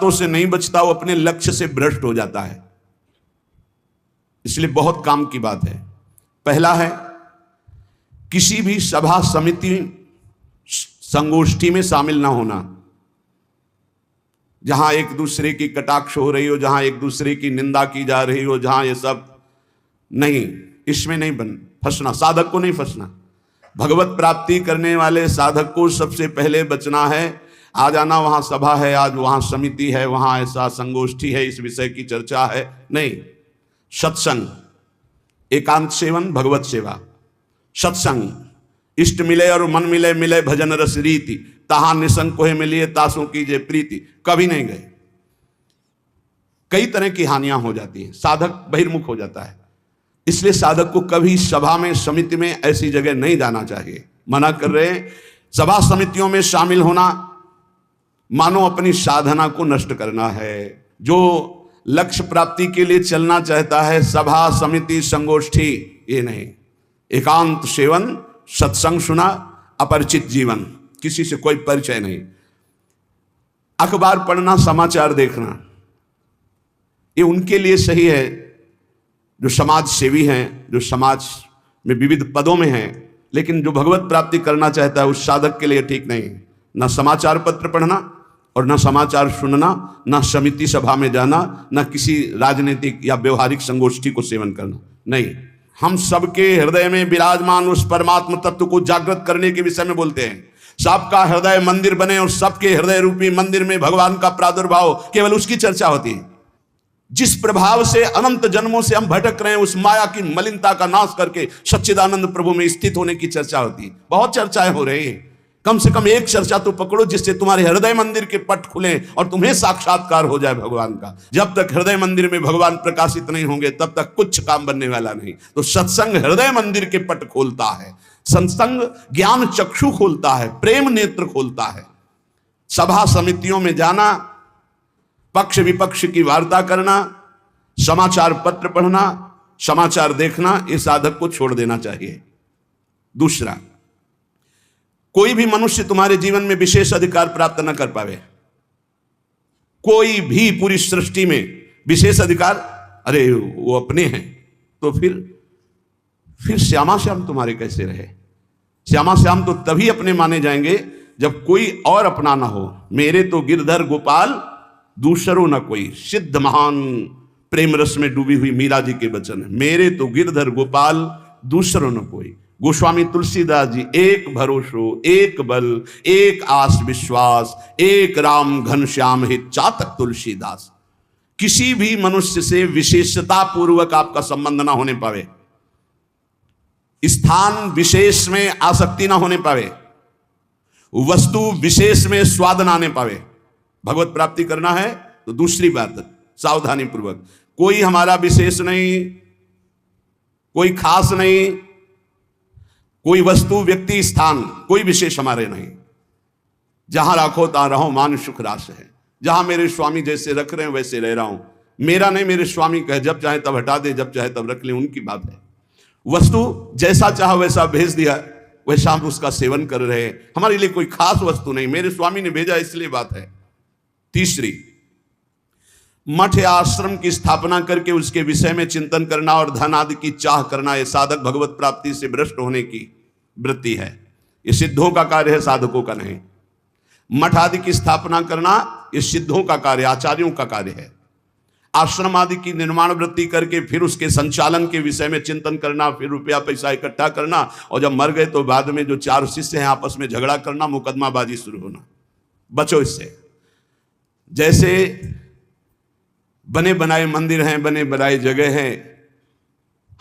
तो से नहीं बचता, वो अपने लक्ष्य से भ्रष्ट हो जाता है। इसलिए बहुत काम की बात है। पहला है, किसी भी सभा समिति संगोष्ठी में शामिल ना होना, जहां एक दूसरे की कटाक्ष हो रही हो, जहां एक दूसरे की निंदा की जा रही हो, जहां ये सब नहीं, इसमें नहीं फंसना, साधक को नहीं फंसना। भगवत प्राप्ति करने वाले साधक को सबसे पहले बचना है। आज आना वहां सभा है, आज वहां समिति है, वहां ऐसा संगोष्ठी है, इस विषय की चर्चा है, नहीं। सत्संग, एकांत सेवन, भगवत सेवा, सत्संग, इष्ट मिले और मन मिले, मिले भजन रस रीति, तहां निसंग कोहे मिलिए, तासों कीजिए प्रीति। कभी नहीं गए। कई तरह की हानियां हो जाती हैं, साधक बहिर्मुख हो जाता है। इसलिए साधक को कभी सभा में, समिति में, ऐसी जगह नहीं जाना चाहिए। मना कर रहे हैं। सभा समितियों में शामिल होना मानो अपनी साधना को नष्ट करना है। जो लक्ष्य प्राप्ति के लिए चलना चाहता है, सभा समिति संगोष्ठी, ये नहीं। एकांत सेवन, सत्संग सुना, अपरिचित जीवन, किसी से कोई परिचय नहीं। अखबार पढ़ना, समाचार देखना, ये उनके लिए सही है जो समाज सेवी हैं, जो समाज में विविध पदों में हैं। लेकिन जो भगवत प्राप्ति करना चाहता है उस साधक के लिए ठीक नहीं। ना समाचार पत्र पढ़ना और ना समाचार सुनना, ना समिति सभा में जाना, ना किसी राजनीतिक या व्यवहारिक संगोष्ठी को सेवन करना, नहीं। हम सबके हृदय में विराजमान उस परमात्म तत्व को जागृत करने के विषय में बोलते हैं। सबका हृदय मंदिर बने और सबके हृदय रूपी मंदिर में भगवान का प्रादुर्भाव, केवल उसकी चर्चा होती है। जिस प्रभाव से अनंत जन्मों से हम भटक रहे हैं, उस माया की मलिनता का नाश करके सच्चिदानंद प्रभु में स्थित होने की चर्चा होती है। बहुत चर्चाएं हो रही हैं। कम से कम एक चर्चा तो पकड़ो जिससे तुम्हारे हृदय मंदिर के पट खुले और तुम्हें साक्षात्कार हो जाए भगवान का। जब तक हृदय मंदिर में भगवान प्रकाशित नहीं होंगे तब तक कुछ काम बनने वाला नहीं। तो सत्संग हृदय मंदिर के पट खोलता है, सत्संग ज्ञान चक्षु खोलता है, प्रेम नेत्र खोलता है। सभा समितियों में जाना, पक्ष विपक्ष की वार्ता करना, समाचार पत्र पढ़ना, समाचार देखना, इस साधक को छोड़ देना चाहिए। दूसरा, कोई भी मनुष्य तुम्हारे जीवन में विशेष अधिकार प्राप्त न कर पावे। कोई भी पूरी सृष्टि में विशेष अधिकार, अरे वो अपने हैं, तो फिर श्यामा श्याम तुम्हारे कैसे रहे? श्यामा श्याम तो तभी अपने माने जाएंगे जब कोई और अपना ना हो। मेरे तो गिरधर गोपाल दूसरो न कोई, सिद्ध महान प्रेम रस में डूबी हुई मीरा जी के वचन है। मेरे तो गिरधर गोपाल दूसरो न कोई। गोस्वामी तुलसीदास जी, एक भरोसो, एक बल, एक आस विश्वास, एक राम घनश्याम हित चातक तुलसीदास। किसी भी मनुष्य से विशेषता पूर्वक आपका संबंध ना होने पावे, स्थान विशेष में आसक्ति ना होने पावे, वस्तु विशेष में स्वाद ना आने पावे। भगवत प्राप्ति करना है तो दूसरी बात, सावधानी पूर्वक। कोई हमारा विशेष नहीं, कोई खास नहीं, कोई वस्तु व्यक्ति स्थान कोई विशेष हमारे नहीं। जहां राखो तहां रहो, मान सुख रास है। जहां मेरे स्वामी जैसे रख रहे हैं वैसे रह रहा हूं। मेरा नहीं, मेरे स्वामी कहे जब चाहे तब हटा दे, जब चाहे तब रख ले, उनकी बात है। वस्तु जैसा चाहा वैसा भेज दिया, वैसा हम उसका सेवन कर रहे हैं। हमारे लिए कोई खास वस्तु नहीं, मेरे स्वामी ने भेजा इसलिए बात है। तीसरी, मठ या आश्रम की स्थापना करके उसके विषय में चिंतन करना और धन आदि की चाह करना, यह साधक भगवत प्राप्ति से भ्रष्ट होने की वृत्ति है। यह सिद्धों का कार्य है, साधकों का नहीं। मठ आदि की स्थापना करना यह सिद्धों का कार्य, आचार्यों का कार्य है। आश्रम आदि की निर्माण वृत्ति करके फिर उसके संचालन के विषय में चिंतन करना, फिर रुपया पैसा इकट्ठा करना, और जब मर गए तो बाद में जो चार शिष्य हैं आपस में झगड़ा करना, मुकदमाबाजी शुरू होना। बचो इससे। जैसे बने बनाए मंदिर हैं, बने बनाए जगह हैं,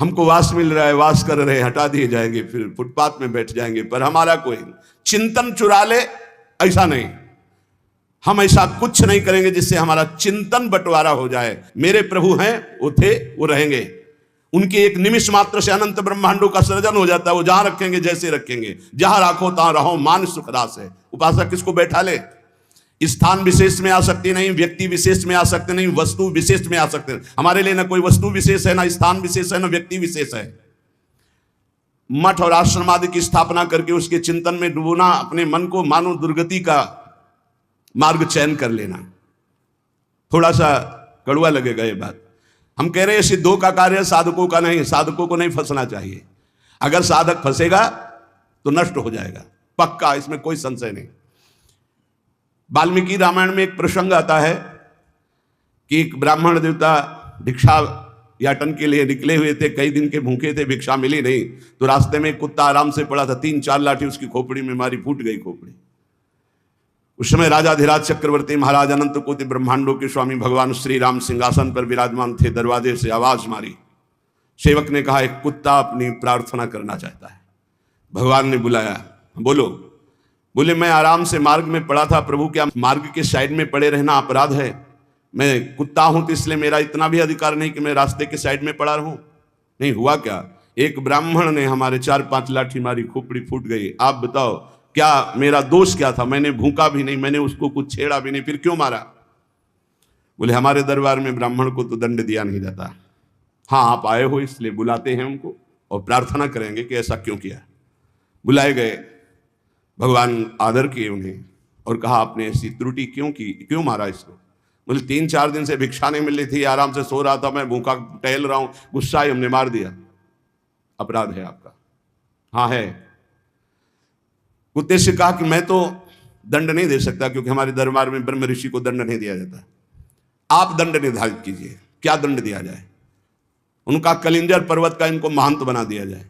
हमको वास मिल रहा है, वास कर रहे, हटा दिए जाएंगे, फिर फुटपाथ में बैठ जाएंगे, पर हमारा कोई चिंतन चुरा ले, ऐसा नहीं। हम ऐसा कुछ नहीं करेंगे जिससे हमारा चिंतन बंटवारा हो जाए। मेरे प्रभु हैं, वो थे, वो रहेंगे। उनके एक निमिष मात्र से अनंत ब्रह्मांडों का सृजन हो जाता है। वो जहां रखेंगे जैसे रखेंगे। जहां राखो तहां रहो, मान सुख रास है। उपासक किसको बैठा ले? स्थान विशेष में आ सकती नहीं, व्यक्ति विशेष में आ सकते नहीं, वस्तु विशेष में आ सकते नहीं। हमारे लिए ना कोई वस्तु विशेष है, ना स्थान विशेष है, ना व्यक्ति विशेष है। मठ और आश्रम आदि की स्थापना करके उसके चिंतन में डूबना, अपने मन को मानो दुर्गति का मार्ग चयन कर लेना। थोड़ा सा कड़वा लगेगा ये बात। हम कह रहे हैं सिद्धों का कार्य साधकों का नहीं, साधकों को नहीं फंसना चाहिए। अगर साधक फंसेगा तो नष्ट हो जाएगा, पक्का, इसमें कोई संशय नहीं। वाल्मीकि रामायण में एक प्रसंग आता है कि एक ब्राह्मण देवता भिक्षा याटन के लिए निकले हुए थे, कई दिन के भूखे थे, भिक्षा मिली नहीं, तो रास्ते में एक कुत्ता आराम से पड़ा था, 3-4 लाठी उसकी खोपड़ी में मारी, फूट गई खोपड़ी। उस समय राजाधिराज चक्रवर्ती महाराज अनंत कोटि ब्रह्मांडों के स्वामी भगवान श्री राम सिंहासन पर विराजमान थे। दरवाजे से आवाज मारी, सेवक ने कहा एक कुत्ता अपनी प्रार्थना करना चाहता है। भगवान ने बुलाया, बोलो। बोले मैं आराम से मार्ग में पड़ा था प्रभु, क्या मार्ग के साइड में पड़े रहना अपराध है? मैं कुत्ता हूं तो इसलिए मेरा इतना भी अधिकार नहीं कि मैं रास्ते के साइड में पड़ा रहूं। नहीं हुआ क्या, एक ब्राह्मण ने हमारे 4-5 लाठी मारी, खोपड़ी फूट गई। आप बताओ क्या मेरा दोष क्या था? मैंने भूखा भी नहीं, मैंने उसको कुछ छेड़ा भी नहीं, फिर क्यों मारा? बोले हमारे दरबार में ब्राह्मण को तो दंड दिया नहीं जाता। हाँ आप आए हो इसलिए बुलाते हैं उनको और प्रार्थना करेंगे कि ऐसा क्यों किया। बुलाए गए, भगवान आदर किए उन्हें और कहा आपने ऐसी त्रुटि क्यों की, क्यों मारा इसको? बोले 3-4 दिन से भिक्षा नहीं मिल रही थी, आराम से सो रहा था, मैं भूखा टहल रहा हूं, गुस्सा ही हमने मार दिया। अपराध है आपका? हाँ है। कुत्ते से कहा कि मैं तो दंड नहीं दे सकता क्योंकि हमारे दरबार में ब्रह्म ऋषि को दंड नहीं दिया जाता, आप दंड निर्धारित कीजिए, क्या दंड दिया जाए? उनका कलिंजर पर्वत का इनको महंत बना दिया जाए।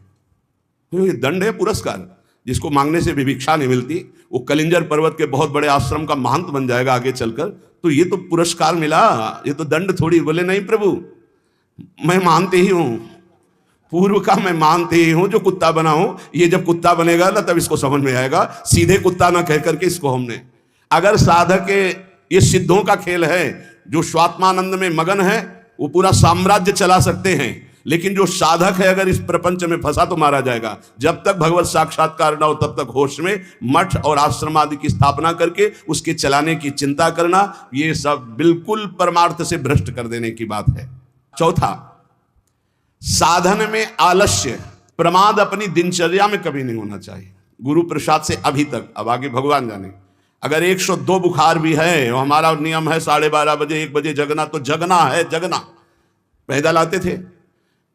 तो ये दंड है पुरस्कार, जिसको मांगने से भी भिक्षा नहीं मिलती वो कलिंजर पर्वत के बहुत बड़े आश्रम का महंत बन जाएगा आगे चलकर, तो ये तो पुरस्कार मिला, ये तो दंड थोड़ी। बोले नहीं प्रभु मैं मानते ही हूं, पूर्व का मैं मानते ही हूं, जो कुत्ता बना हूं, ये जब कुत्ता बनेगा ना तब इसको समझ में आएगा, सीधे कुत्ता ना कह करके इसको हमने। अगर साधक के ये सिद्धों का खेल है, जो स्वात्मानंद में मगन है वो पूरा साम्राज्य चला सकते हैं, लेकिन जो साधक है अगर इस प्रपंच में फंसा तो मारा जाएगा। जब तक भगवत साक्षात्कार न हो तब तक होश में मठ और आश्रम आदि की स्थापना करके उसके चलाने की चिंता करना, ये सब बिल्कुल परमार्थ से भ्रष्ट कर देने की बात है। चौथा, साधन में आलस्य, प्रमाद अपनी दिनचर्या में कभी नहीं होना चाहिए। गुरु प्रसाद से अभी तक, अब आगे भगवान जाने, अगर 102 बुखार भी है और हमारा नियम है 12:30 बजे 1 बजे जगना, तो जगना है, जगना। पैदल आते थे,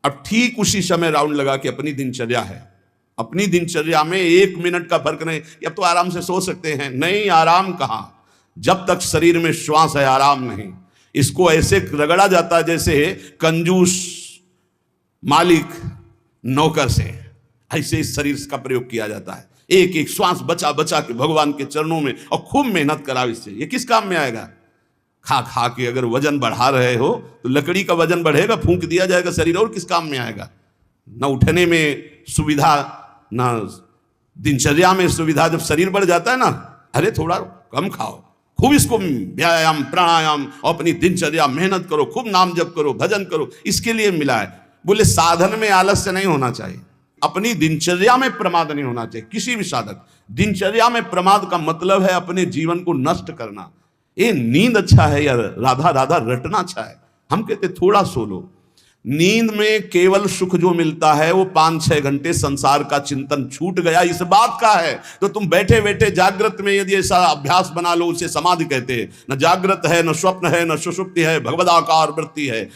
अब ठीक उसी समय राउंड लगा के अपनी दिनचर्या है, अपनी दिनचर्या में 1 मिनट का फर्क नहीं। अब तो आराम से सो सकते हैं, नहीं आराम कहां, जब तक शरीर में श्वास है आराम नहीं। इसको ऐसे रगड़ा जाता है जैसे कंजूस मालिक नौकर से, ऐसे इस शरीर का प्रयोग किया जाता है। एक एक श्वास बचा बचा के भगवान के चरणों में, और खूब मेहनत करा इससे। ये किस काम में आएगा? खा खा के अगर वजन बढ़ा रहे हो तो लकड़ी का वजन बढ़ेगा, फूंक दिया जाएगा शरीर, और किस काम में आएगा? न उठने में सुविधा, न दिनचर्या में सुविधा। जब शरीर बढ़ जाता है ना, अरे थोड़ा कम खाओ, खूब इसको व्यायाम प्राणायाम और अपनी दिनचर्या मेहनत करो, खूब नाम जप करो, भजन करो, इसके लिए मिला है। बोले साधन में आलस्य नहीं होना चाहिए, अपनी दिनचर्या में प्रमाद नहीं होना चाहिए। किसी भी साधक, दिनचर्या में प्रमाद का मतलब है अपने जीवन को नष्ट करना। ये नींद अच्छा है यार, राधा राधा रटना अच्छा है, हम कहते थोड़ा सो लो। नींद में केवल सुख जो मिलता है वो 5-6 घंटे संसार का चिंतन छूट गया इस बात का है। तो तुम बैठे बैठे जागृत में यदि ऐसा अभ्यास बना लो, उसे समाधि कहते हैं। न जागृत है, न स्वप्न है, न सुषुप्ति है, भगवदाकार वृत्ति है।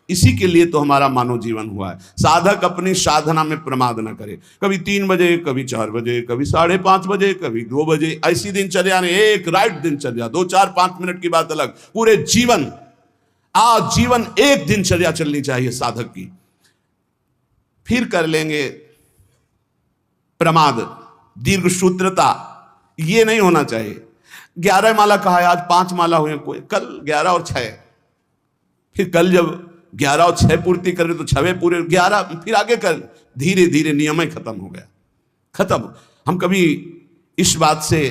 इसी के लिए तो हमारा मानव जीवन हुआ है। साधक अपनी साधना में प्रमाद न करे, कभी 3 बजे, कभी 4 बजे, कभी 5:30 बजे, कभी 2 बजे, ऐसी दिनचर्या ने, एक राइट दिनचर्या, 2, 4, 5 मिनट की बात अलग, पूरे जीवन आजीवन एक दिनचर्या चलनी चाहिए साधक की। फिर कर लेंगे प्रमाद, दीर्घ सूत्रता, ये नहीं होना चाहिए। 11 माला कहा है, आज 5 माला हुए, कोई कल 11 और 6, फिर कल जब 11 और 6 पूर्ति कर रहे तो 6वें पूरे, 11 फिर आगे कर, धीरे धीरे नियम ही खत्म हो गया, खत्म। हम कभी इस बात से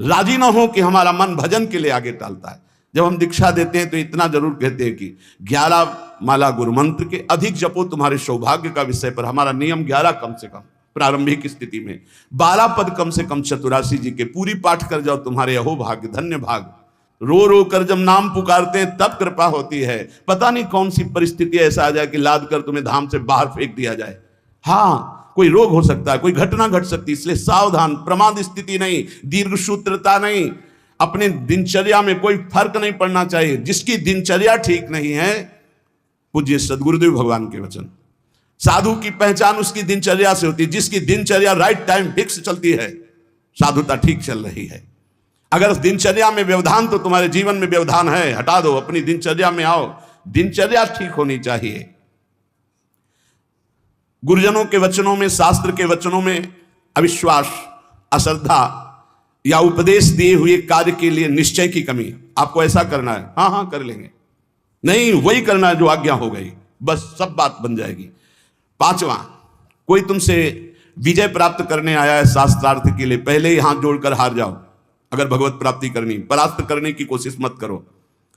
राजी ना हो कि हमारा मन भजन के लिए आगे टालता है। जब हम दीक्षा देते हैं तो इतना जरूर कहते हैं कि 11 माला गुरु मंत्र के अधिक जपो तुम्हारे सौभाग्य का विषय पर। हमारा नियम 11 कम से कम प्रारंभिक स्थिति में, 12 पद कम से कम चतुरासी जी के पूरी पाठ कर जाओ, तुम्हारे अहो भाग्य धन्य भाग। रो रो कर जब नाम पुकारते हैं तब कृपा होती है। पता नहीं कौन सी परिस्थिति ऐसा आ जाए कि लाद कर तुम्हें धाम से बाहर फेंक दिया जाए। हाँ, कोई रोग हो सकता है, कोई घटना घट सकती है, इसलिए सावधान, प्रमाद स्थिति नहीं, दीर्घ सूत्रता नहीं। अपनी दिनचर्या में कोई फर्क नहीं पड़ना चाहिए। जिसकी दिनचर्या ठीक नहीं है, पूज्य सदगुरुदेव भगवान के वचन, साधु की पहचान उसकी दिनचर्या से होती है। जिसकी दिनचर्या राइट टाइम फिक्स चलती है, साधुता ठीक चल रही है। अगर दिनचर्या में व्यवधान, तो तुम्हारे जीवन में व्यवधान है, हटा दो, अपनी दिनचर्या में आओ। दिनचर्या ठीक होनी चाहिए। गुरुजनों के वचनों में, शास्त्र के वचनों में अविश्वास, अश्रद्धा या उपदेश दिए हुए कार्य के लिए निश्चय की कमी। आपको ऐसा करना है, हाँ हाँ कर लेंगे, नहीं वही करना है जो आज्ञा हो गई, बस सब बात बन जाएगी। पांचवा, कोई तुमसे विजय प्राप्त करने आया है शास्त्रार्थ के लिए, पहले ही हाथ जोड़कर हार जाओ। अगर भगवत प्राप्ति करनी, परास्त करने की कोशिश मत करो।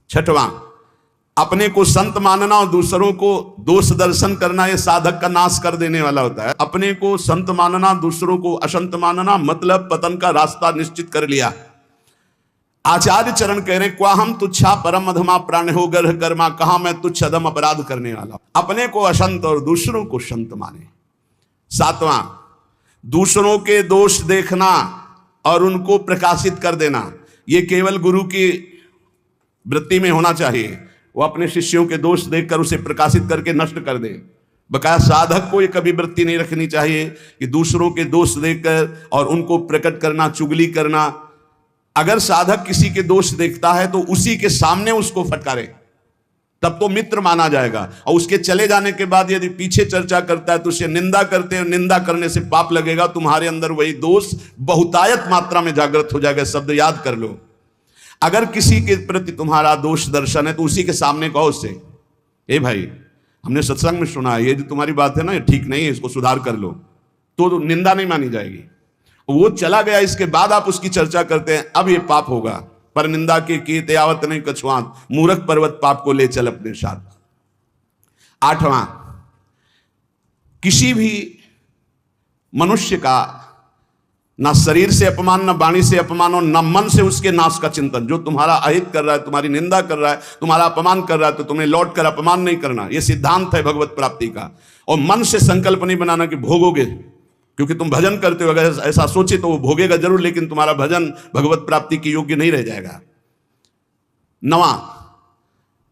छठवां, अपने को संत मानना और दूसरों को दोष दर्शन करना, यह साधक का नाश कर देने वाला होता है। अपने को संत मानना, दूसरों को असंत मानना, मतलब पतन का रास्ता निश्चित कर लिया। आचार्य चरण कह रहे, क्वा हम तुच्छा परम अधमा प्राण हो गर्ह कर्मा, कहा मैं तुच्छ अधम अपराध करने वाला। अपने को असंत और दूसरों को संत माने। सातवां, दूसरों के दोष देखना और उनको प्रकाशित कर देना, यह केवल गुरु की वृत्ति में होना चाहिए। वो अपने शिष्यों के दोष देखकर उसे प्रकाशित करके नष्ट कर दे। बकाया साधक को ये कभी वृत्ति नहीं रखनी चाहिए कि दूसरों के दोष देखकर और उनको प्रकट करना, चुगली करना। अगर साधक किसी के दोष देखता है तो उसी के सामने उसको फटकारे, तब तो मित्र माना जाएगा। और उसके चले जाने के बाद यदि पीछे चर्चा करता है तो उसे निंदा करते हैं, निंदा करने से पाप लगेगा। तुम्हारे अंदर वही दोष बहुतायत मात्रा में जागृत हो जाएगा। शब्द याद कर लो। अगर किसी के प्रति तुम्हारा दोष दर्शन है तो उसी के सामने कहो उससे, ए भाई हमने सत्संग में सुना है, ये जो तुम्हारी बात है ना ये ठीक नहीं है, इसको सुधार कर लो, तो निंदा नहीं मानी जाएगी। वो चला गया, इसके बाद आप उसकी चर्चा करते हैं, अब ये पाप होगा। पर निंदा के कीते आवत नहीं कछुआत, मूर्ख पर्वत पाप को ले चल अपने साथ। आठवां, किसी भी मनुष्य का ना शरीर से अपमान, ना वाणी से अपमान और ना मन से उसके नाश का चिंतन। जो तुम्हारा अहित कर रहा है, तुम्हारी निंदा कर रहा है, तुम्हारा अपमान कर रहा है, तो तुम्हें लौट कर अपमान नहीं करना। यह सिद्धांत है भगवत प्राप्ति का। और मन से संकल्प नहीं बनाना कि भोगोगे, क्योंकि तुम भजन करते हो। अगर ऐसा सोचे तो वो भोगेगा जरूर, लेकिन तुम्हारा भजन भगवत प्राप्ति के योग्य नहीं रह जाएगा। नवा,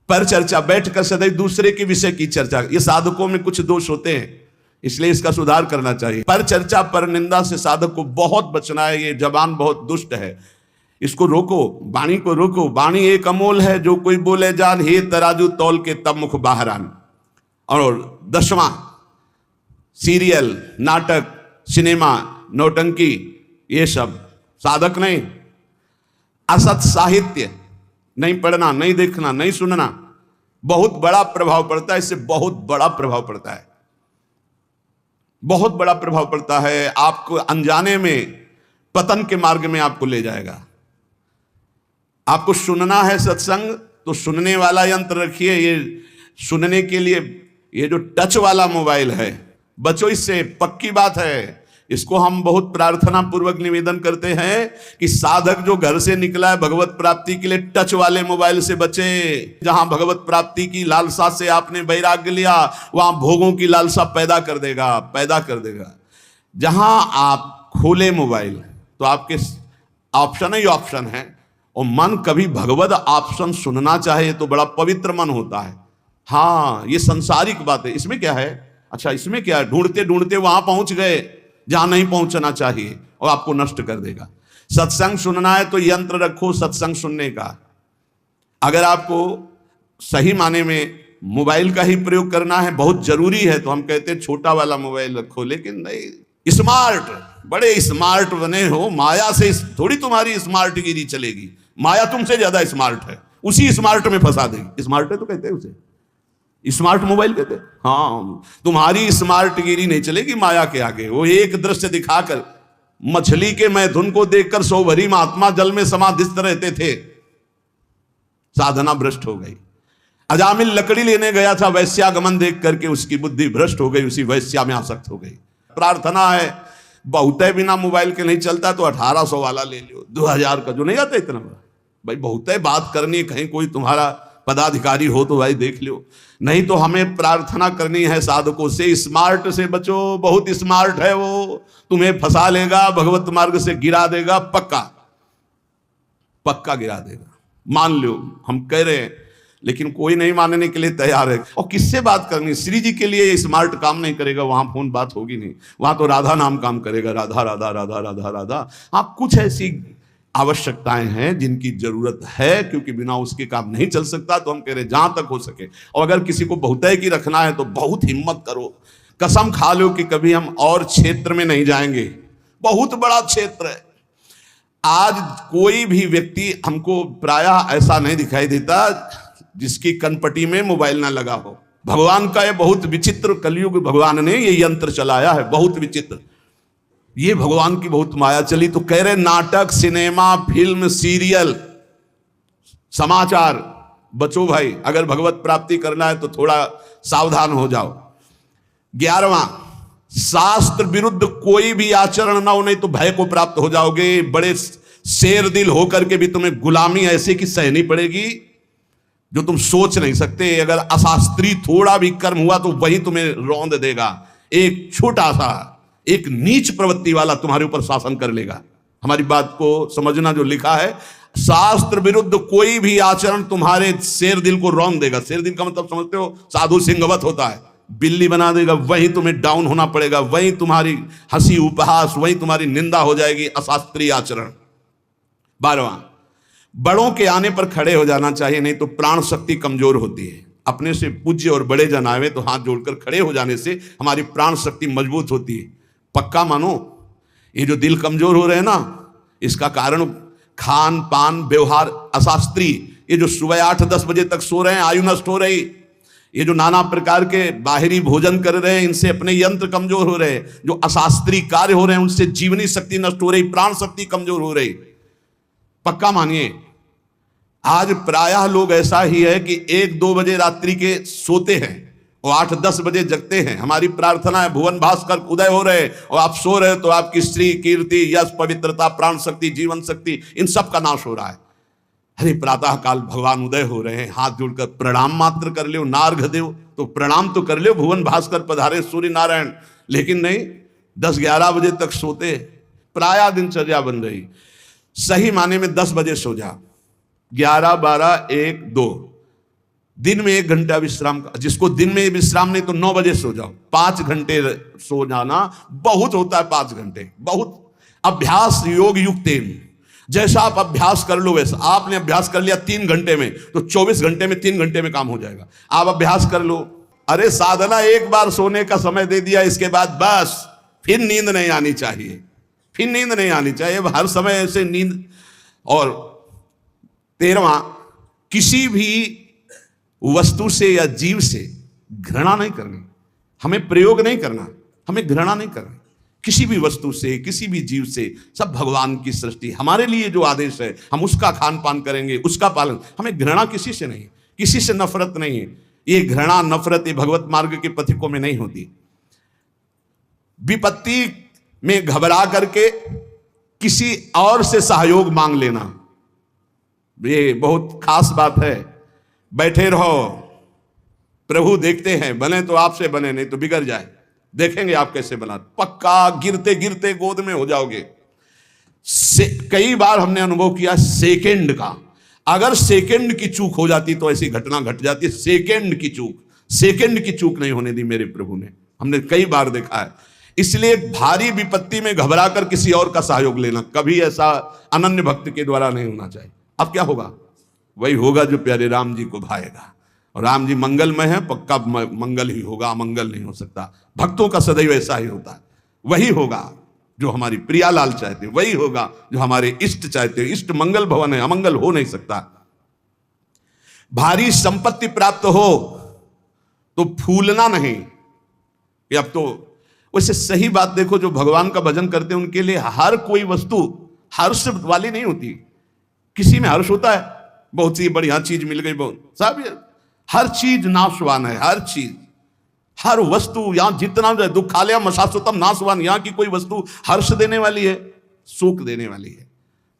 पर चर्चा, बैठकर सदैव दूसरे के विषय की चर्चा। ये साधकों में कुछ दोष होते हैं, इसलिए इसका सुधार करना चाहिए। पर चर्चा, पर निंदा से साधक को बहुत बचना है। ये जबान बहुत दुष्ट है, इसको रोको, वाणी को रोको। वाणी एक अमोल है, जो कोई बोले जान, हे तराजू तौल के तब मुख बाहर आन। और 10वां, सीरियल, नाटक, सिनेमा, नौटंकी, ये सब साधक नहीं। असत साहित्य नहीं पढ़ना, नहीं देखना, नहीं सुनना, बहुत बड़ा प्रभाव पड़ता है। इससे बहुत बड़ा प्रभाव पड़ता है, बहुत बड़ा प्रभाव पड़ता है। आपको अनजाने में पतन के मार्ग में आपको ले जाएगा। आपको सुनना है सत्संग, तो सुनने वाला यंत्र रखिए। ये सुनने के लिए ये जो टच वाला मोबाइल है, बचो इससे, पक्की बात है। इसको हम बहुत प्रार्थना पूर्वक निवेदन करते हैं कि साधक जो घर से निकला है भगवत प्राप्ति के लिए, टच वाले मोबाइल से बचे। जहां भगवत प्राप्ति की लालसा से आपने वैराग्य लिया, वहां भोगों की लालसा पैदा कर देगा। जहां आप खोले मोबाइल तो आपके ऑप्शन ही ऑप्शन है। और मन कभी भगवत ऑप्शन सुनना चाहे तो बड़ा पवित्र मन होता है। हाँ, ये संसारिक बात है, इसमें क्या है, अच्छा इसमें क्या है, ढूंढते ढूंढते वहां पहुंच गए जहां नहीं पहुंचना चाहिए, और आपको नष्ट कर देगा। सत्संग सुनना है तो यंत्र रखो सत्संग सुनने का। अगर आपको सही माने में मोबाइल का ही प्रयोग करना है, बहुत जरूरी है, तो हम कहते हैं छोटा वाला मोबाइल रखो। लेकिन नहीं, स्मार्ट, बड़े स्मार्ट बने हो, माया से थोड़ी तुम्हारी स्मार्ट गिरी चलेगी। माया तुमसे ज्यादा स्मार्ट है, उसी स्मार्ट में फंसा देगी। स्मार्ट है तो कहते हैं उसे स्मार्ट मोबाइल कहते हैं। हाँ, तुम्हारी स्मार्ट गिरी नहीं चलेगी माया के आगे। वो एक दृश्य दिखाकर, मछली के मैथुन को देखकर सौ भरी महात्मा जल में समाधिस्थ रहते थे, साधना भ्रष्ट हो गई। अजामिल लकड़ी लेने गया था, वैश्यागमन देख करके उसकी बुद्धि भ्रष्ट हो गई, उसी वैश्या में आसक्त हो गई। प्रार्थना है, बहुते बिना मोबाइल के नहीं चलता तो 1800 वाला ले लियो, 2000 का जो नहीं आता इतना बड़ा। भाई बहुते बात करनी, कहीं कोई तुम्हारा पदाधिकारी हो तो भाई देख लो। नहीं तो हमें प्रार्थना करनी है साधकों से, स्मार्ट से बचो, बहुत स्मार्ट है वो, तुम्हें फंसा लेगा, भगवत मार्ग से गिरा देगा, पक्का पक्का गिरा देगा। मान लो हम कह रहे हैं, लेकिन कोई नहीं मानने के लिए तैयार है। और किससे बात करनी? श्री जी के लिए स्मार्ट काम नहीं करेगा, वहां फोन बात होगी नहीं, वहां तो राधा नाम काम करेगा, राधा राधा राधा राधा राधा। हाँ, कुछ ऐसी आवश्यकताएं हैं जिनकी जरूरत है, क्योंकि बिना उसके काम नहीं चल सकता। तो हम कह रहे हैं जहां तक हो सके, और अगर किसी को बहुतय की रखना है तो बहुत हिम्मत करो, कसम खा लो कि कभी हम और क्षेत्र में नहीं जाएंगे। बहुत बड़ा क्षेत्र है। आज कोई भी व्यक्ति हमको प्रायः ऐसा नहीं दिखाई देता जिसकी कनपटी में मोबाइल ना लगा हो। भगवान का ये बहुत विचित्र कलयुग, भगवान ने ये यंत्र चलाया है, बहुत विचित्र। ये भगवान की बहुत माया चली। तो कह रहे नाटक, सिनेमा, फिल्म, सीरियल, समाचार, बचो भाई। अगर भगवत प्राप्ति करना है तो थोड़ा सावधान हो जाओ। 11वां, शास्त्र विरुद्ध कोई भी आचरण ना हो, नहीं तो भय को प्राप्त हो जाओगे। बड़े शेर दिल होकर के भी तुम्हें गुलामी ऐसे की सहनी पड़ेगी जो तुम सोच नहीं सकते। अगर अशास्त्रीय थोड़ा भी कर्म हुआ तो वही तुम्हें रौंद देगा। एक छोटा सा, एक नीच प्रवृत्ति वाला तुम्हारे ऊपर शासन कर लेगा। हमारी बात को समझना, जो लिखा है, शास्त्र विरुद्ध कोई भी आचरण तुम्हारे शेर दिल को रौंद देगा। शेर दिल का मतलब समझते हो? साधु सिंहवत होता है, बिल्ली बना देगा। वही तुम्हें डाउन होना पड़ेगा, वही तुम्हारी हंसी उपहास, वही तुम्हारी निंदा हो जाएगी, अशास्त्रीय आचरण। 12वां, बड़ों के आने पर खड़े हो जाना चाहिए, नहीं तो प्राण शक्ति कमजोर होती है। अपने से पूज्य और बड़े जन आवे तो हाथ जोड़कर खड़े हो जाने से हमारी प्राण शक्ति मजबूत होती है। पक्का मानो, ये जो दिल कमजोर हो रहे हैं ना, इसका कारण खान पान व्यवहार अशास्त्रीय। ये जो सुबह 8-10 बजे तक सो रहे हैं, आयु नष्ट हो रही। ये जो नाना प्रकार के बाहरी भोजन कर रहे हैं, इनसे अपने यंत्र कमजोर हो रहे हैं। जो अशास्त्रीय कार्य हो रहे हैं, उनसे जीवनी शक्ति नष्ट हो रही, प्राण शक्ति कमजोर हो रही। पक्का मानिए, आज प्रायः लोग ऐसा ही है कि 1-2 बजे रात्रि के सोते हैं और 8-10 बजे जगते हैं। हमारी प्रार्थना है भुवन भास्कर उदय हो रहे और आप सो रहे, तो आपकी श्री, कीर्ति, यश, पवित्रता, प्राण शक्ति, जीवन शक्ति, इन सब का नाश हो रहा है। अरे प्रातः काल भगवान उदय हो रहे हैं, हाथ जोड़कर प्रणाम मात्र कर लो, नार्घ देव तो प्रणाम तो कर लो, भुवन भास्कर पधारे सूर्य नारायण। लेकिन नहीं, 10-11 बजे तक सोते, प्रायः दिनचर्या बन रही। सही माने में 10 बजे सो जा, 11, 12, 1, 2, दिन में 1 घंटा विश्राम का। जिसको दिन में विश्राम नहीं तो 9 बजे सो जाओ। 5 घंटे सो जाना बहुत होता है, 5 घंटे बहुत। अभ्यास योग युक्तेन, जैसा आप अभ्यास कर लो वैसा। आपने अभ्यास कर लिया 3 घंटे में, तो 24 घंटे में 3 घंटे में काम हो जाएगा। आप अभ्यास कर लो। अरे साधना एक बार सोने का समय दे दिया, इसके बाद बस फिर नींद नहीं आनी चाहिए, फिर नींद नहीं आनी चाहिए हर समय ऐसे नींद। और 13वां, किसी भी वस्तु से या जीव से घृणा नहीं करनी। हमें प्रयोग नहीं करना, हमें घृणा नहीं करनी किसी भी वस्तु से, किसी भी जीव से। सब भगवान की सृष्टि, हमारे लिए जो आदेश है हम उसका खान पान करेंगे, उसका पालन। हमें घृणा किसी से नहीं, किसी से नफरत नहीं है। ये घृणा नफरत ये भगवत मार्ग के पथिकों में नहीं होती। विपत्ति में घबरा करके किसी और से सहयोग मांग लेना, ये बहुत खास बात है। बैठे रहो, प्रभु देखते हैं, बने तो आपसे बने, नहीं तो बिगड़ जाए, देखेंगे आप कैसे बना। पक्का गिरते गिरते गोद में हो जाओगे। कई बार हमने अनुभव किया सेकंड का, अगर सेकंड की चूक हो जाती तो ऐसी घटना घट जाती है। सेकंड की चूक नहीं होने दी मेरे प्रभु ने, हमने कई बार देखा है। इसलिए भारी विपत्ति में घबरा कर किसी और का सहयोग लेना कभी ऐसा अनन्य भक्त के द्वारा नहीं होना चाहिए। अब क्या होगा? वही होगा जो प्यारे राम जी को भाएगा। और राम जी मंगलमय है, पक्का मंगल ही होगा, अमंगल नहीं हो सकता। भक्तों का सदैव ऐसा ही होता है। वही होगा जो हमारी प्रियालाल चाहते हैं, वही होगा जो हमारे इष्ट चाहते हैं। इष्ट मंगल भवन है, अमंगल हो नहीं सकता। भारी संपत्ति प्राप्त हो तो फूलना नहीं कि अब तो। वैसे सही बात देखो, जो भगवान का भजन करते हैं उनके लिए हर कोई वस्तु हर्ष वाली नहीं होती। किसी में हर्ष होता है, बहुत सी बढ़िया चीज मिल गई, बहुत सब, हर चीज नाशवान है। हर चीज, हर वस्तु, यहां जितना दुखालय मशाश्वतम नाशवान, यहां की कोई वस्तु हर्ष देने वाली है, सुख देने वाली है,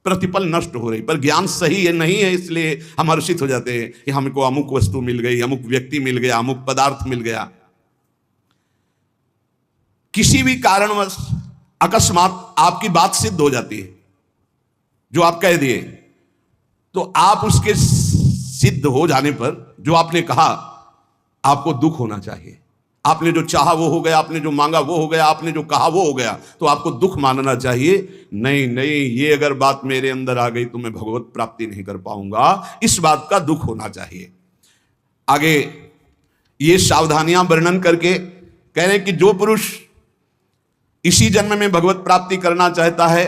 प्रतिपल नष्ट हो रही। पर ज्ञान सही है नहीं है, इसलिए हम हर्षित हो जाते हैं कि हमको अमुक वस्तु मिल गई, अमुक व्यक्ति मिल गया, अमुक पदार्थ मिल गया। किसी भी कारणवश अकस्मात आपकी बात सिद्ध हो जाती है, जो आप कह दिए, तो आप उसके सिद्ध हो जाने पर जो आपने कहा आपको दुख होना चाहिए। आपने जो चाहा वो हो गया, आपने जो मांगा वो हो गया, आपने जो कहा वो हो गया, तो आपको दुख मानना चाहिए। नहीं नहीं, ये अगर बात मेरे अंदर आ गई तो मैं भगवत प्राप्ति नहीं कर पाऊंगा, इस बात का दुख होना चाहिए। आगे ये सावधानियां वर्णन करके कह रहे हैं कि जो पुरुष इसी जन्म में भगवत प्राप्ति करना चाहता है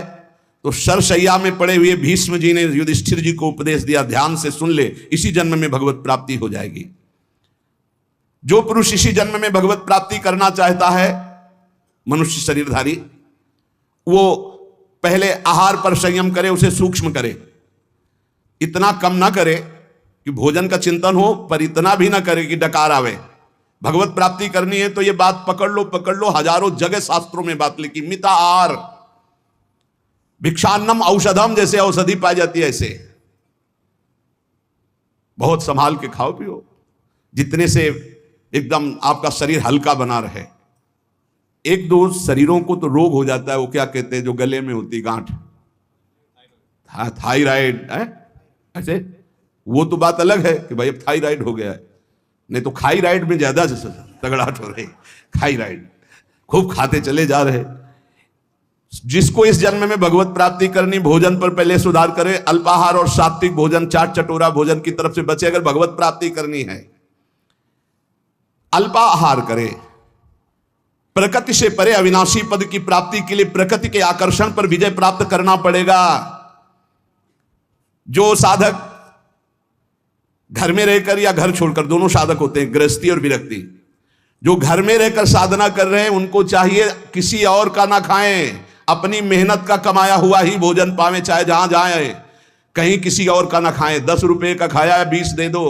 तो सरसैया में पड़े हुए भीष्म जी ने युधिष्ठिर जी को उपदेश दिया, ध्यान से सुन ले, इसी जन्म में भगवत प्राप्ति हो जाएगी। जो पुरुष इसी जन्म में भगवत प्राप्ति करना चाहता है, मनुष्य शरीरधारी, वो पहले आहार पर संयम करे, उसे सूक्ष्म करे, इतना कम ना करे कि भोजन का चिंतन हो, पर इतना भी ना करे कि डकार आवे। भगवत प्राप्ति करनी है तो ये बात पकड़ लो, हजारों जगह शास्त्रों में बात लिखी, मिता आहार, भिक्षान्नम औषधम, जैसे औषधि पाई जाती है ऐसे बहुत संभाल के खाओ पियो, जितने से एकदम आपका शरीर हल्का बना रहे। एक दो शरीरों को तो रोग हो जाता है, वो क्या कहते हैं जो गले में होती गांठ, थायराइड है ऐसे, वो तो बात अलग है कि भाई अब थायराइड हो गया है, नहीं तो खाईराइड में ज्यादा तगड़ाहट हो रही, खाईराइड खूब खाते चले जा रहे। जिसको इस जन्म में भगवत प्राप्ति करनी, भोजन पर पहले सुधार करे, अल्पाहार और सात्विक भोजन, चाट चटोरा भोजन की तरफ से बचे। अगर भगवत प्राप्ति करनी है, अल्पाहार करे, प्रकृति से परे अविनाशी पद की प्राप्ति के लिए प्रकृति के आकर्षण पर विजय प्राप्त करना पड़ेगा। जो साधक घर में रहकर या घर छोड़कर, दोनों साधक होते हैं, गृहस्थी और विरक्ति, जो घर में रहकर साधना कर रहे हैं उनको चाहिए किसी और का ना खाएं, अपनी मेहनत का कमाया हुआ ही भोजन पावे, चाहे जहां जाए, कहीं किसी और का ना खाएं। 10 रुपए का खाया है 20 दे दो,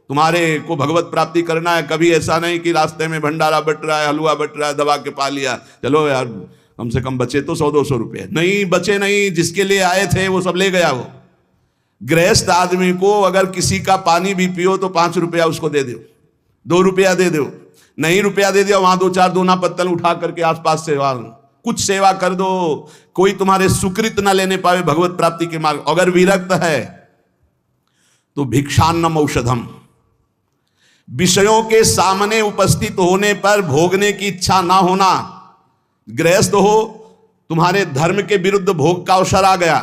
तुम्हारे को भगवत प्राप्ति करना है। कभी ऐसा नहीं कि रास्ते में भंडारा बट रहा है, हलवा बट रहा है, दबा के पा लिया, चलो यार कम से कम बचे तो 100-200 रुपए, नहीं बचे नहीं, जिसके लिए आए थे वो सब ले गया। वो गृहस्थ आदमी को अगर किसी का पानी भी पियो तो 5 रुपया उसको दे दो, 2 रुपया दे दो, नहीं रुपया दे दिया, वहां 2-4 दोना पत्तल उठा करके आसपास से कुछ सेवा कर दो। कोई तुम्हारे सुकृत न लेने पावे भगवत प्राप्ति के मार्ग। अगर विरक्त है तो भिक्षान्नम औषधम, विषयों के सामने उपस्थित होने पर भोगने की इच्छा ना होना। गृहस्थ हो, तुम्हारे धर्म के विरुद्ध भोग का अवसर आ गया,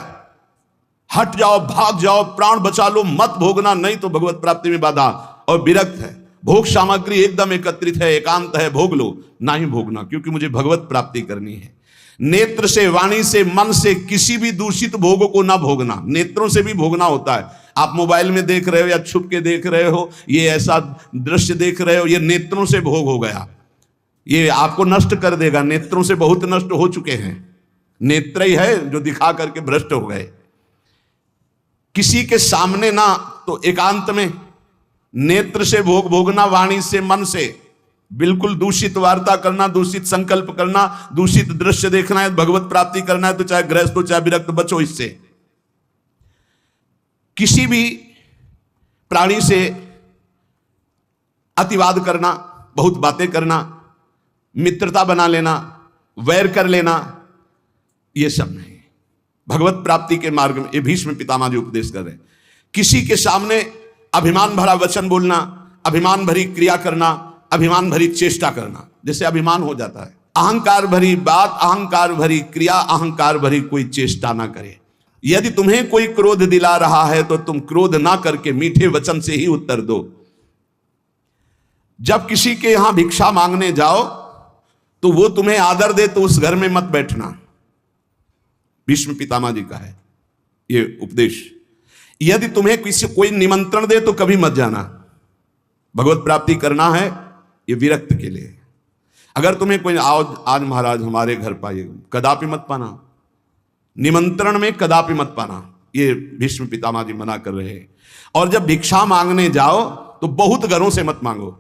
हट जाओ, भाग जाओ, प्राण बचा लो, मत भोगना, नहीं तो भगवत प्राप्ति में बाधा। और विरक्त है, भोग सामग्री एकदम एकत्रित है, एकांत है, भोग लो, ना ही भोगना, क्योंकि मुझे भगवत प्राप्ति करनी है। नेत्र से, वाणी से, मन से किसी भी दूषित भोग को ना भोगना। नेत्रों से भी भोगना होता है। आप मोबाइल में देख रहे हो या छुप के देख रहे हो, ये ऐसा दृश्य देख रहे हो, ये नेत्रों से भोग हो गया, ये आपको नष्ट कर देगा। नेत्रों से बहुत नष्ट हो चुके हैं, नेत्र ही है जो दिखा करके भ्रष्ट हो गए। किसी के सामने ना, तो एकांत में नेत्र से भोग भोगना, वाणी से, मन से बिल्कुल दूषित वार्ता करना, दूषित संकल्प करना, दूषित दृश्य देखना है, भगवत प्राप्ति करना है तो चाहे गृहस्थ हो चाहे विरक्त, बचो इससे। किसी भी प्राणी से अतिवाद करना, बहुत बातें करना, मित्रता बना लेना, वैर कर लेना, यह सब नहीं। भगवत प्राप्ति के मार्ग में ये भीष्म पितामह जी उपदेश कर रहे हैं। किसी के सामने अभिमान भरा वचन बोलना, अभिमान भरी क्रिया करना, अभिमान भरी चेष्टा करना, जैसे अभिमान हो जाता है। अहंकार भरी बात, अहंकार भरी क्रिया, अहंकार भरी कोई चेष्टा ना करे। यदि तुम्हें कोई क्रोध दिला रहा है तो तुम क्रोध ना करके मीठे वचन से ही उत्तर दो। जब किसी के यहां भिक्षा मांगने जाओ तो वो तुम्हें आदर दे तो उस घर में मत बैठना, भीष्म पितामह जी का है ये उपदेश। यदि तुम्हें किसी कोई निमंत्रण दे तो कभी मत जाना। भगवत प्राप्ति करना है ये विरक्त के लिए। अगर तुम्हें कोई आओ आज महाराज हमारे घर पाइए, कदापि मत पाना, निमंत्रण में कदापि मत पाना, ये भीष्म पितामह जी मना कर रहे हैं। और जब भिक्षा मांगने जाओ तो बहुत घरों से मत मांगो,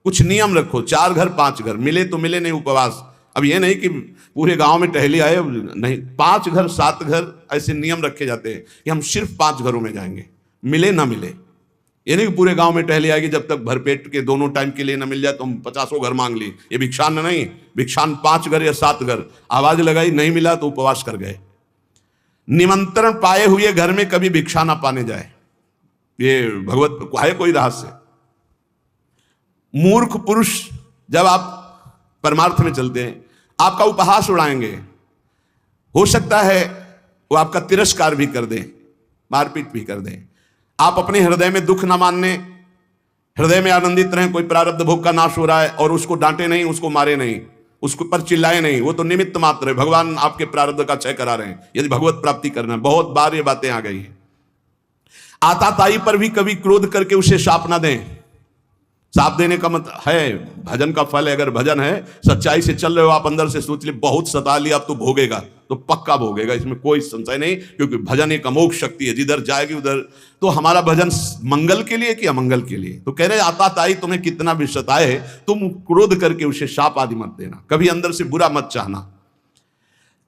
कुछ नियम रखो, 4 घर 5 घर, मिले तो मिले, नहीं उपवास। अब ये नहीं कि पूरे गांव में टहली आए, नहीं, 5 घर 7 घर ऐसे नियम रखे जाते हैं कि हम सिर्फ 5 घरों में जाएंगे, मिले ना मिले। ये नहीं कि पूरे गांव में टहली आएगी, जब तक भरपेट के दोनों टाइम के लिए ना मिल जाए तो हम 50 घर मांग ली। ये भिक्षान नहीं, भिक्षान 5 घर या 7 घर, आवाज लगाई नहीं मिला तो उपवास कर गए। निमंत्रण पाए हुए घर में कभी भिक्षा ना पाने जाए। ये भगवत है कोई रहस्य। मूर्ख पुरुष जब आप परमार्थ में चलते हैं, आपका उपहास उड़ाएंगे, हो सकता है वो आपका तिरस्कार भी कर दें, मारपीट भी कर दें। आप अपने हृदय में दुख ना मानने, हृदय में आनंदित रहें, कोई प्रारब्ध भोग का नाश हो रहा है और उसको डांटे नहीं, उसको मारे नहीं, उसके ऊपर चिल्लाए नहीं, वो तो निमित्त मात्र है। भगवान आपके प्रारब्ध का क्षय करा रहे हैं यदि भगवत प्राप्ति करना है। बहुत बार ये बातें आ गई हैं। आताताई पर भी कभी क्रोध करके उसे शाप ना दें। साप देने का मतलब है भजन का फल है। अगर भजन है, सच्चाई से चल रहे हो आप, अंदर से सोच ले बहुत सता लिया, अब तो भोगेगा, तो पक्का भोगेगा, इसमें कोई संशय नहीं, क्योंकि भजन एक अमोघ शक्ति है, जिधर जाएगी उधर। तो हमारा भजन मंगल के लिए कि अमंगल के लिए? तो कह रहे आताताई तुम्हें कितना भी सताए, तुम क्रोध करके उसे शाप आदि मत देना, कभी अंदर से बुरा मत चाहना।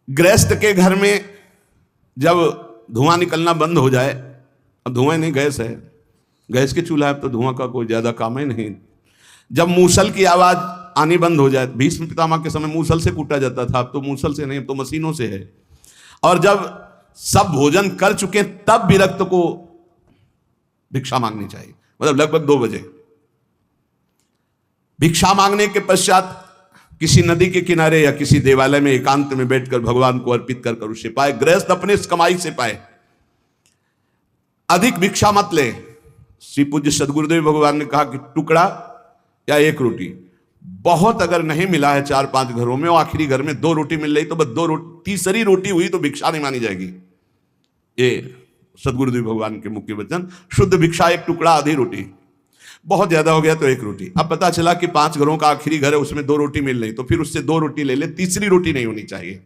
गृहस्थ के घर में जब धुआं निकलना बंद हो जाए, अब धुआं नहीं, गैस है, गैस के चूल्हा है तो धुआं का कोई ज्यादा काम ही नहीं। जब मूसल की आवाज आनी बंद हो जाए, भीष्म पितामह के समय मूसल से कूटा जाता था, अब तो मूसल से नहीं, अब तो मशीनों से है। और जब सब भोजन कर चुके तब विरक्त को भिक्षा मांगनी चाहिए, मतलब लगभग 2 बजे। भिक्षा मांगने के पश्चात किसी नदी के किनारे या किसी देवालय में एकांत में बैठकर भगवान को अर्पित कर उसे पाए। गृहस्थ अपने कमाई से पाए, अधिक भिक्षा मत ले। श्री पूज्य सदगुरुदेव भगवान ने कहा कि टुकड़ा या 1 रोटी, बहुत अगर नहीं मिला है 4-5 घरों में, और आखिरी घर में 2 रोटी मिल रही तो बस 2 रोटी, तीसरी रोटी हुई तो भिक्षा नहीं मानी जाएगी। ये सदगुरुदेव भगवान के मुख्य वचन। शुद्ध भिक्षा 1 टुकड़ा आधी रोटी, बहुत ज्यादा हो गया तो 1 रोटी। अब पता चला कि 5 घरों का आखिरी घर है, उसमें 2 रोटी मिल रही, तो फिर उससे 2 रोटी ले ले, तीसरी रोटी नहीं होनी चाहिए।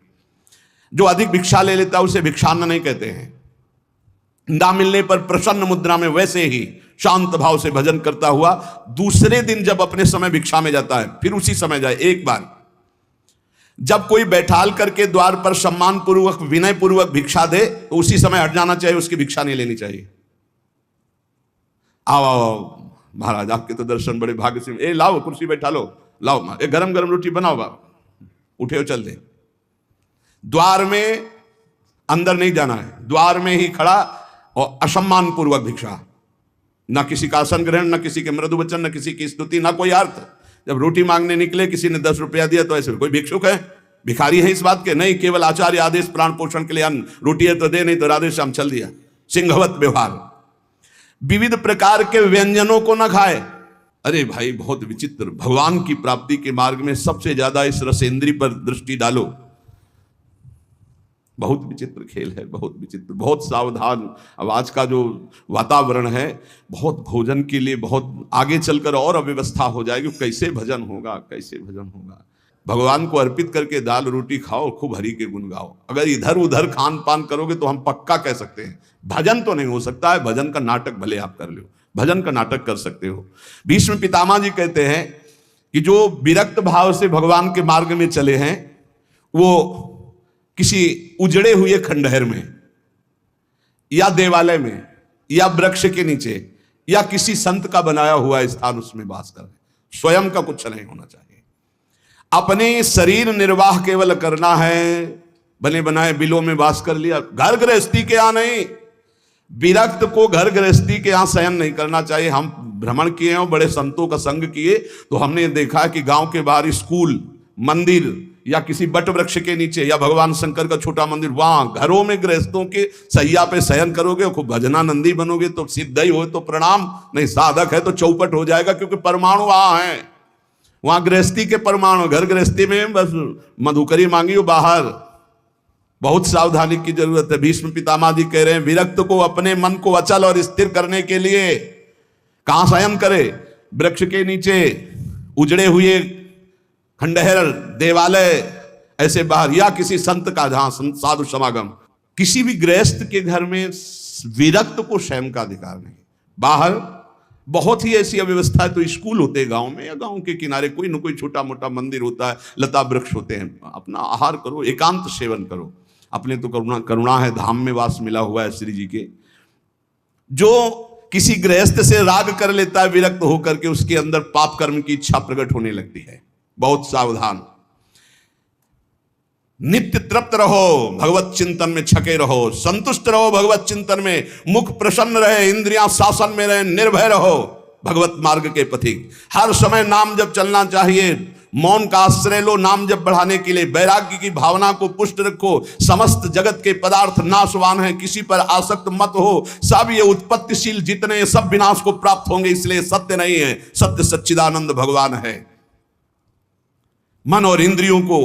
जो अधिक भिक्षा ले लेता है उसे भिक्षान्न नहीं कहते हैं। ना मिलने पर प्रसन्न मुद्रा में वैसे ही शांत भाव से भजन करता हुआ दूसरे दिन जब अपने समय भिक्षा में जाता है, फिर उसी समय जाए। एक बार जब कोई बैठाल करके द्वार पर सम्मान पूर्वक विनय पूर्वक भिक्षा दे तो उसी समय हट जाना चाहिए, उसकी भिक्षा नहीं लेनी चाहिए। आओ आओ महाराज, आपके तो दर्शन बड़े भाग्य से, ए लाओ कुर्सी बैठा लो, लाओ एक गरम गरम रोटी बनाओ, बा उठे हो चल दे। द्वार में अंदर नहीं जाना है, द्वार में ही खड़ा और असम्मान पूर्वक भिक्षा, ना किसी का आसन ग्रहण, ना किसी के मृदु वचन, ना किसी की स्तुति, ना कोई अर्थ। जब रोटी मांगने निकले, किसी ने 10 रुपया दिया तो ऐसे कोई भिक्षुक है, भिखारी है इस बात के? नहीं, केवल आचार्य आदेश, प्राण पोषण के लिए अन्न, रोटी है तो दे, नहीं तो राधे श्याम चल दिया। सिंहवत व्यवहार, विविध प्रकार के व्यंजनों को न खाए। अरे भाई बहुत विचित्र। भगवान की प्राप्ति के मार्ग में सबसे ज्यादा इस रसेंद्री पर दृष्टि डालो। बहुत विचित्र खेल है, बहुत विचित्र, बहुत सावधान। अब आज का जो वातावरण है, बहुत भोजन के लिए बहुत आगे चलकर और अव्यवस्था हो जाएगी। कैसे भजन होगा, कैसे भजन होगा? भगवान को अर्पित करके दाल रोटी खाओ, खूब हरि के गुण गाओ। अगर इधर उधर खान पान करोगे तो हम पक्का कह सकते हैं भजन तो नहीं हो सकता है। भजन का नाटक भले आप कर लो, भजन का नाटक कर सकते हो। भीष्म पितामह जी कहते हैं कि जो विरक्त भाव से भगवान के मार्ग में चले हैं, वो किसी उजड़े हुए खंडहर में या देवालय में या वृक्ष के नीचे या किसी संत का बनाया हुआ स्थान, उसमें वास कर, स्वयं का कुछ नहीं होना चाहिए। अपने शरीर निर्वाह केवल करना है, बने बनाए बिलों में वास कर लिया, घर गृहस्थी के यहाँ नहीं। विरक्त को घर गृहस्थी के यहाँ शयन नहीं करना चाहिए। हम भ्रमण किए और बड़े संतों का संग किए तो हमने देखा कि गांव के बाहर स्कूल, मंदिर या किसी बट वृक्ष के नीचे या भगवान शंकर का छोटा मंदिर, वहां घरों में गृहस्थों के सैया पे शयन करोगे, खूब भजनानंदी बनोगे तो सिद्ध ही हो तो प्रणाम, नहीं साधक है तो चौपट हो जाएगा, क्योंकि परमाणु वहां है, वहां गृहस्थी के परमाणु। घर गृहस्थी में बस मधुकरी मांगी हो बाहर, बहुत सावधानी की जरूरत है। भीष्म पितामह जी कह रहे हैं विरक्त को अपने मन को अचल और स्थिर करने के लिए कहां शयन करे? वृक्ष के नीचे, उजड़े हुए खंडहर, देवालय, ऐसे बाहर, या किसी संत का जहां साधु समागम। किसी भी गृहस्थ के घर में विरक्त को शयन का अधिकार नहीं। बाहर बहुत ही ऐसी अव्यवस्था है तो स्कूल होते हैं गांव में, या गांव के किनारे कोई न कोई छोटा मोटा मंदिर होता है, लता वृक्ष होते हैं, अपना आहार करो, एकांत सेवन करो। अपने तो करुणा है, धाम में वास मिला हुआ है श्री जी के। जो किसी गृहस्थ से राग कर लेता है विरक्त होकर के, उसके अंदर पाप कर्म की इच्छा प्रकट होने लगती है। बहुत सावधान। नित्य तृप्त रहो, भगवत चिंतन में छके रहो, संतुष्ट रहो भगवत चिंतन में, मुख प्रसन्न रहे, इंद्रियां शासन में रहे, निर्भय रहो भगवत मार्ग के पथिक। हर समय नाम जप चलना चाहिए, मौन का आश्रय लो नाम जप बढ़ाने के लिए, वैराग्य की भावना को पुष्ट रखो, समस्त जगत के पदार्थ नाशवान हैं, किसी पर आसक्त मत हो, सब ये उत्पत्तिशील जितने सब विनाश को प्राप्त होंगे, इसलिए सत्य नहीं है, सत्य सच्चिदानंद भगवान है। मन और इंद्रियों को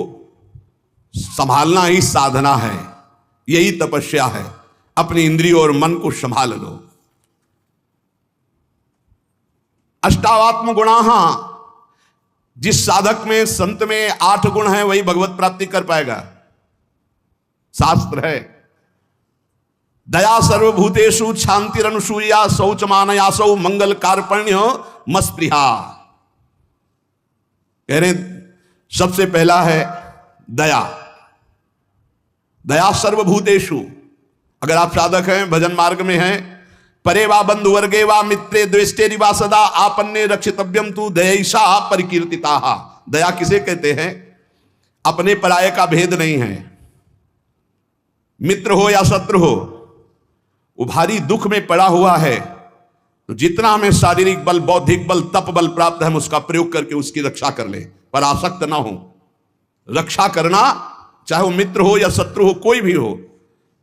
संभालना ही साधना है, यही तपस्या है। अपनी इंद्रियों और मन को संभाल लो। अष्टावात्म गुणाः, जिस साधक में संत में 8 गुण हैं वही भगवत प्राप्ति कर पाएगा। शास्त्र है, दया सर्वभूतेषु, शांतिरनुसूया, शौचमानयासौ, मंगल कार्पण्य मस्पृहा। कह रहे सबसे पहला है दया। दया सर्वभूतेषु, अगर आप साधक हैं, भजन मार्ग में हैं, परे वा बंधु वर्गे वा मित्रे द्वेष्टे वा सदा आपन्ने रक्षितव्यम तु दयैषा परिकीर्तिताः। दया किसे कहते हैं? अपने पराये का भेद नहीं है। मित्र हो या शत्रु हो, वो भारी दुख में पड़ा हुआ है, तो जितना हमें शारीरिक बल, बौद्धिक बल, तप बल प्राप्त है, हम उसका प्रयोग करके उसकी रक्षा कर ले, पर आसक्त ना हो। रक्षा करना, चाहे वो मित्र हो या शत्रु हो, कोई भी हो।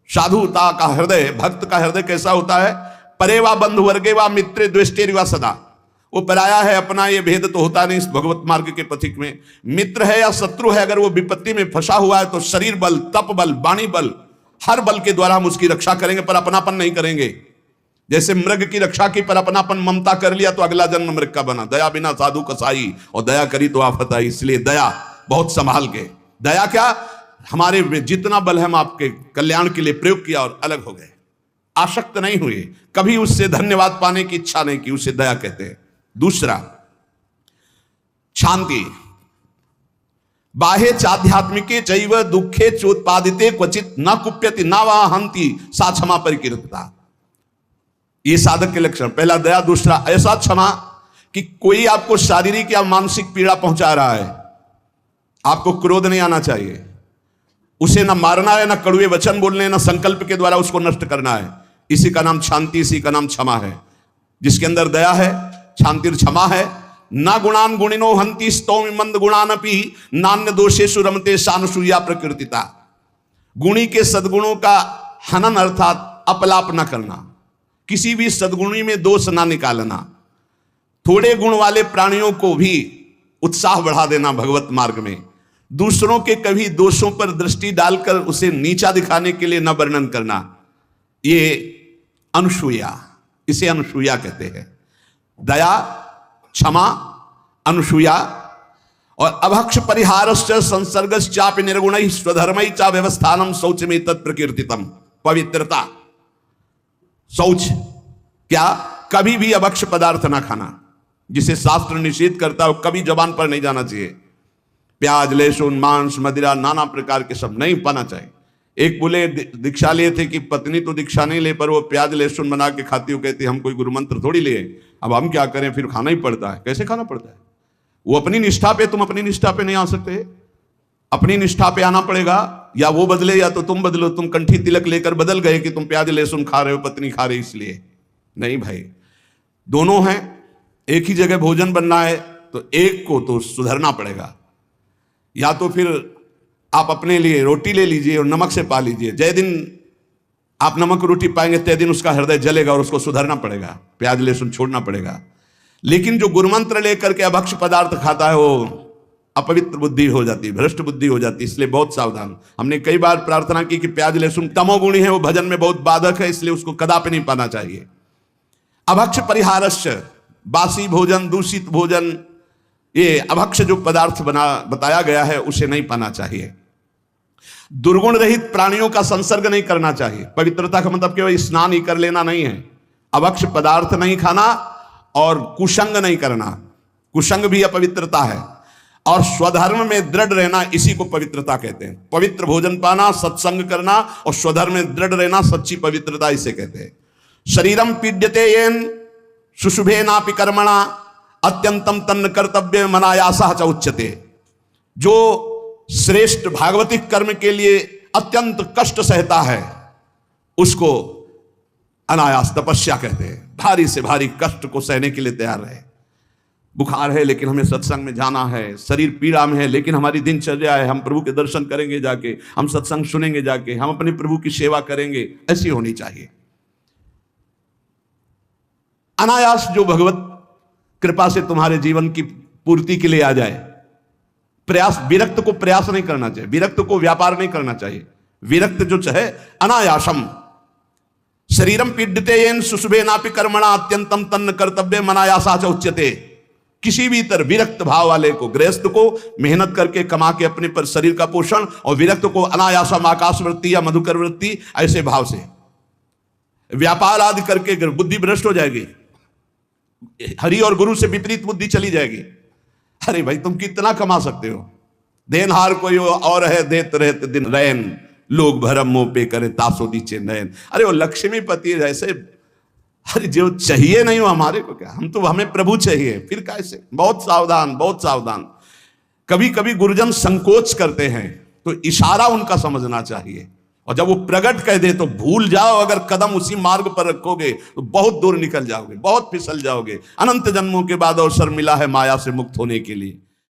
साधुता का हृदय, भक्त का हृदय कैसा होता है? परे वा बंधु वर्गे वा मित्रे द्वेष्टे वा सदा। वो पराया है, अपना ये भेद तो होता नहीं इस भगवत मार्ग के पथिक में। मित्र है या शत्रु है, अगर वो विपत्ति में फंसा हुआ है तो शरीर बल, तप बल, वाणी बल, हर बल के द्वारा हम उसकी रक्षा करेंगे, पर अपनापन नहीं करेंगे। जैसे मृग की रक्षा की, पर अपनापन ममता कर लिया तो अगला जन्म मृग का बना। दया बिना साधु कसाई, और दया करी तो आफत आई। इसलिए दया बहुत संभाल के। दया क्या, हमारे जितना बल है हम आपके कल्याण के लिए प्रयोग किया और अलग हो गए, आसक्त नहीं हुए, कभी उससे धन्यवाद पाने की इच्छा नहीं की, उसे दया कहते हैं। दूसरा शांति। बाह्य चाध्यात्मिके चैव दुखे चोत्पादिते क्वचित न कुप्यति न वा हंति सा क्षमा परिकीर्तिता। ये साधक के लक्षण। पहला दया, दूसरा ऐसा क्षमा कि कोई आपको शारीरिक या मानसिक पीड़ा पहुंचा रहा है, आपको क्रोध नहीं आना चाहिए, उसे ना मारना है, ना कड़वे वचन बोलने, ना संकल्प के द्वारा उसको नष्ट करना है। इसी का नाम शांति, इसी का नाम क्षमा है। जिसके अंदर दया है, शांति क्षमा है। ना गुणान गुणिनो हंति स्तौमि मंद गुणानपि नान्य दोषेषु रमते शानुसूया प्रकृतिता। गुणी के सद्गुणों का हनन अर्थात अपलाप न करना, किसी भी सद्गुणी में दोष ना निकालना, थोड़े गुण वाले प्राणियों को भी उत्साह बढ़ा देना भगवत मार्ग में, दूसरों के कभी दोषों पर दृष्टि डालकर उसे नीचा दिखाने के लिए न वर्णन करना, ये अनुसूया, इसे अनुसूया कहते हैं। दया, क्षमा, अनुसूया। और अभक्ष परिहारश्च संसर्गश्चापि निर्गुणैः स्वधर्मैः च व्यवस्थानम शौचमे तत्प्रकीर्तितम। पवित्रता, शौच क्या? कभी भी अभक्ष पदार्थ ना खाना, जिसे शास्त्र निषेध करता हो, कभी जबान पर नहीं जाना चाहिए। प्याज, लहसुन, मांस, मदिरा, नाना प्रकार के सब नहीं पाना चाहिए। एक बोले दीक्षा लिए थे कि पत्नी तो दीक्षा नहीं ले, पर वो प्याज लहसुन बना के खाती हो, कहती हम कोई गुरु मंत्र थोड़ी लिए, अब हम क्या करें, फिर खाना ही पड़ता है। कैसे खाना पड़ता है? वो अपनी निष्ठा पे, तुम अपनी निष्ठा पे नहीं आ सकते। अपनी निष्ठा पे आना पड़ेगा, या वो बदले या तो तुम बदलो। तुम कंठी तिलक लेकर बदल गए कि तुम प्याज लहसुन खा रहे हो, पत्नी खा रही, इसलिए नहीं भाई। दोनों हैं, एक ही जगह भोजन बनना है तो एक को तो सुधरना पड़ेगा। या तो फिर आप अपने लिए रोटी ले लीजिए और नमक से पा लीजिए। जय दिन आप नमक रोटी पाएंगे तय दिन उसका हृदय जलेगा और उसको सुधरना पड़ेगा, प्याज लहसुन छोड़ना पड़ेगा। लेकिन जो गुरुमंत्र लेकर के अभक्ष पदार्थ खाता है वो अपवित्र बुद्धि हो जाती है, भ्रष्ट बुद्धि हो जाती है। इसलिए बहुत सावधान। हमने कई बार प्रार्थना की कि प्याज लहसुन तमोगुणी है, वो भजन में बहुत बाधक है, इसलिए उसको कदापि नहीं पाना चाहिए। अभक्ष परिहारश्च, बासी भोजन, दूषित भोजन, ये अभक्ष जो पदार्थ बताया गया है उसे नहीं पाना चाहिए। दुर्गुण रहित प्राणियों का संसर्ग नहीं करना चाहिए। पवित्रता का मतलब केवल स्नान ही कर लेना नहीं है। अभक्ष पदार्थ नहीं खाना और कुसंग नहीं करना, कुसंग भी अपवित्रता है। और स्वधर्म में दृढ़ रहना, इसी को पवित्रता कहते हैं। पवित्र भोजन पाना, सत्संग करना और स्वधर्म में दृढ़ रहना, सच्ची पवित्रता इसे कहते हैं। शरीरम पीड्यते येन शुशुभे नापि कर्मणा अत्यंतम तन्न कर्तव्य मनायासा च उच्यते। जो श्रेष्ठ भागवतिक कर्म के लिए अत्यंत कष्ट सहता है, उसको अनायास तपस्या कहते हैं। भारी से भारी कष्ट को सहने के लिए तैयार रहे। बुखार है लेकिन हमें सत्संग में जाना है, शरीर पीड़ा में है लेकिन हमारी दिनचर्या है, हम प्रभु के दर्शन करेंगे जाके, हम सत्संग सुनेंगे जाके, हम अपने प्रभु की सेवा करेंगे, ऐसी होनी चाहिए। अनायास जो भगवत कृपा से तुम्हारे जीवन की पूर्ति के लिए आ जाए। प्रयास, विरक्त को प्रयास नहीं करना चाहिए, विरक्त को व्यापार नहीं करना चाहिए। विरक्त जो चाहे अनायासम शरीरम पीड्यते येन सुशुभे नापि कर्मणा अत्यंतम तन्न कर्तव्य मनायासा च उच्यते। किसी भी तरह विरक्त भाव वाले को, गृहस्थ को मेहनत करके कमा के अपने पर शरीर का पोषण, और विरक्त को अनायासम आकाश वृत्ति या मधुकर वृत्ति, ऐसे भाव से व्यापार आदि करके बुद्धि भ्रष्ट हो जाएगी, हरि और गुरु से विपरीत बुद्धि चली जाएगी। अरे भाई तुम कितना कमा सकते हो, देनहार कोई और है, देत रहते दिन रैन, लोग भरम मुंह पे करे तासो नीचे नयन। अरे वो लक्ष्मीपति जैसे, अरे जो चाहिए नहीं हो हमारे को क्या, हम तो, हमें प्रभु चाहिए, फिर कैसे। बहुत सावधान, बहुत सावधान। कभी कभी गुरुजन संकोच करते हैं तो इशारा उनका समझना चाहिए, और जब वो प्रकट कह दे तो भूल जाओ। अगर कदम उसी मार्ग पर रखोगे तो बहुत दूर निकल जाओगे, बहुत फिसल जाओगे। अनंत जन्मों के बाद अवसर मिला है माया से मुक्त होने के लिए।